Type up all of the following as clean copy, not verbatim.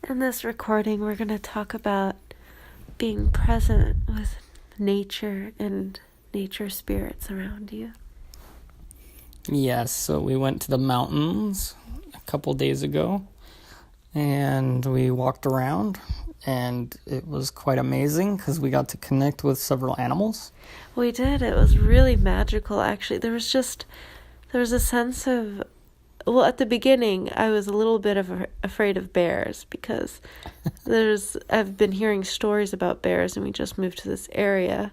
In this recording, we're going to talk about being present with nature and nature spirits around you. Yes, so we went to the mountains a couple days ago, and we walked around, and it was quite amazing because we got to connect with several animals. We did. It was really magical, actually. There was a sense of, well, at the beginning, I was a little bit afraid of bears because I've been hearing stories about bears, and we just moved to this area.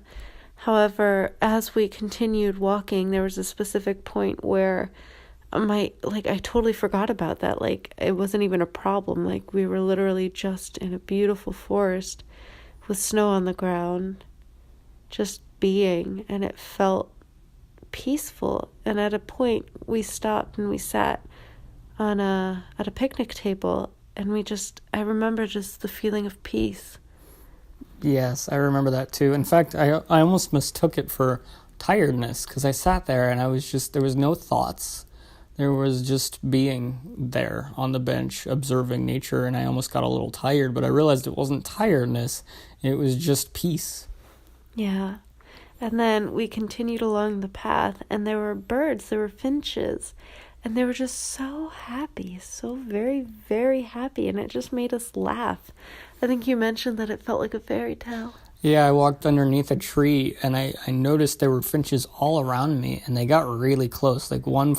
However, as we continued walking, there was a specific point where I totally forgot about that. Like, it wasn't even a problem. Like, we were literally just in a beautiful forest with snow on the ground, just being, and it felt peaceful. And at a point, we stopped and we sat at a picnic table, and I remember just the feeling of peace. Yes, I remember that too. In fact, I almost mistook it for tiredness because I sat there and there was no thoughts. There was just being there on the bench, observing nature, and I almost got a little tired, but I realized it wasn't tiredness, it was just peace. Yeah. And then we continued along the path, and there were birds, there were finches, and they were just so happy, so very, very happy, and it just made us laugh. I think you mentioned that it felt like a fairy tale. Yeah, I walked underneath a tree, and I noticed there were finches all around me, and they got really close. Like, one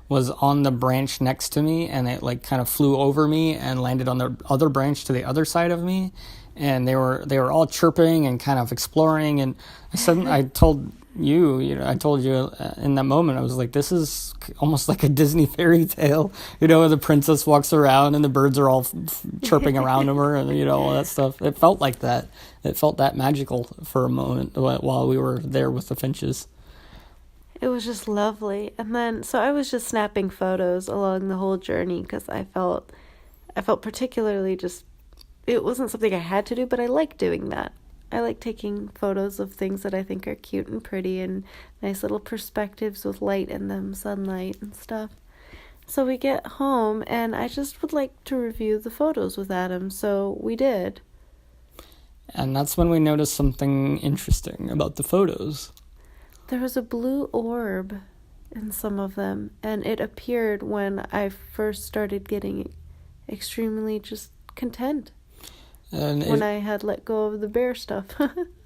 was on the branch next to me, and it kind of flew over me and landed on the other branch to the other side of me, and they were all chirping and kind of exploring. And I told you in that moment, I was like, this is almost like a Disney fairy tale. The princess walks around and the birds are all chirping around her and, all that stuff. It felt like that. It felt that magical for a moment while we were there with the finches. It was just lovely. And then, so I was just snapping photos along the whole journey because I felt particularly it wasn't something I had to do, but I like doing that. I like taking photos of things that I think are cute and pretty and nice little perspectives with light in them, sunlight and stuff. So we get home, and I just would like to review the photos with Adam, so we did. And that's when we noticed something interesting about the photos. There was a blue orb in some of them, and it appeared when I first started getting extremely just content. When I had let go of the bear stuff.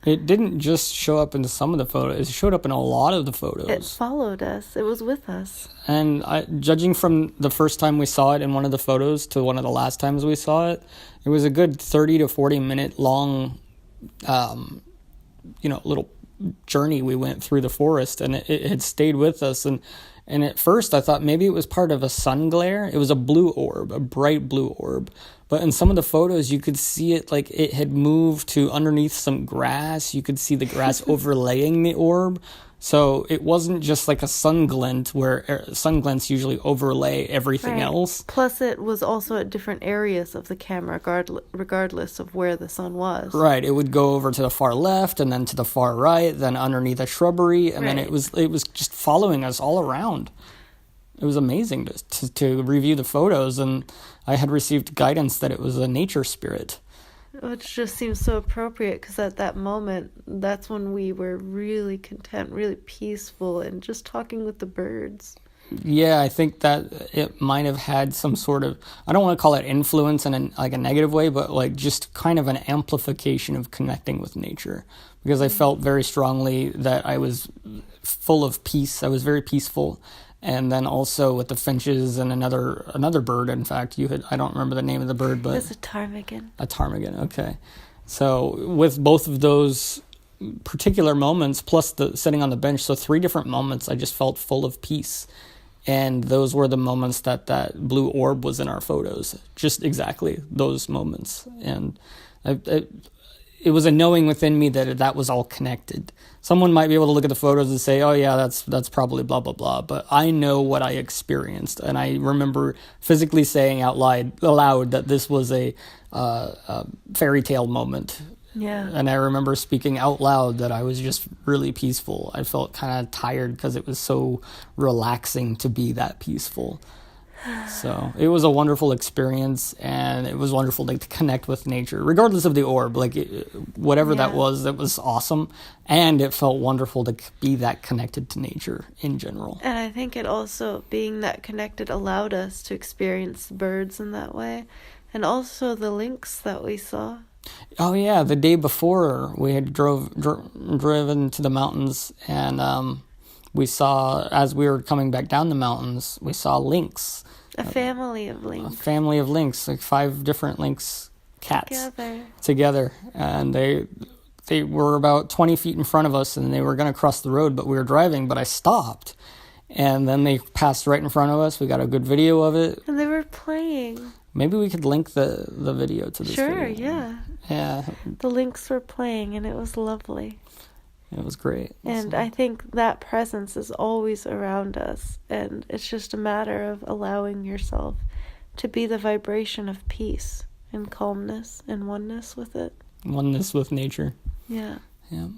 It didn't just show up in some of the photos. It showed up in a lot of the photos. It followed us. It was with us. And judging from the first time we saw it in one of the photos to one of the last times we saw it, it was a good 30 to 40 minute long, little journey we went through the forest, and it had stayed with us. And at first I thought maybe it was part of a sun glare. It was a blue orb, a bright blue orb. But in some of the photos, you could see it like it had moved to underneath some grass. You could see the grass overlaying the orb. So it wasn't just like a sun glint where sun glints usually overlay everything else. Plus, it was also at different areas of the camera, regardless of where the sun was. Right. It would go over to the far left and then to the far right, then underneath a shrubbery. And then it was just following us all around. It was amazing to review the photos, and I had received guidance that it was a nature spirit. Which just seems so appropriate, because at that moment, that's when we were really content, really peaceful, and just talking with the birds. Yeah, I think that it might have had some sort of, I don't want to call it influence in a negative way, but just kind of an amplification of connecting with nature. Because I felt very strongly that I was full of peace. I was very peaceful. And then also with the finches and another bird, in fact, I don't remember the name of the bird, but... It's a ptarmigan. A ptarmigan, okay. So with both of those particular moments, plus the sitting on the bench, so 3 different moments, I just felt full of peace. And those were the moments that blue orb was in our photos. Just exactly those moments. And it was a knowing within me that was all connected. Someone might be able to look at the photos and say, oh yeah, that's probably blah, blah, blah. But I know what I experienced. And I remember physically saying out loud that this was a fairy tale moment. Yeah. And I remember speaking out loud that I was just really peaceful. I felt kind of tired because it was so relaxing to be that peaceful. So it was a wonderful experience, and it was wonderful to connect with nature, regardless of the orb. Like whatever that was awesome, and it felt wonderful to be that connected to nature in general. And I think it also, being that connected, allowed us to experience the birds in that way, and also the lynx that we saw. Oh yeah, the day before we had driven to the mountains, and we saw, as we were coming back down the mountains, we saw lynx. A family of lynx. A family of lynx, like 5 different lynx cats together, and they were about 20 feet in front of us, and they were going to cross the road, but we were driving, but I stopped, and then they passed right in front of us. We got a good video of it. And they were playing. Maybe we could link the video to this Sure, video. Yeah. The lynx were playing, and it was lovely. It was great. And I think that presence is always around us, and it's just a matter of allowing yourself to be the vibration of peace and calmness and oneness with it. Oneness with nature. Yeah. Yeah.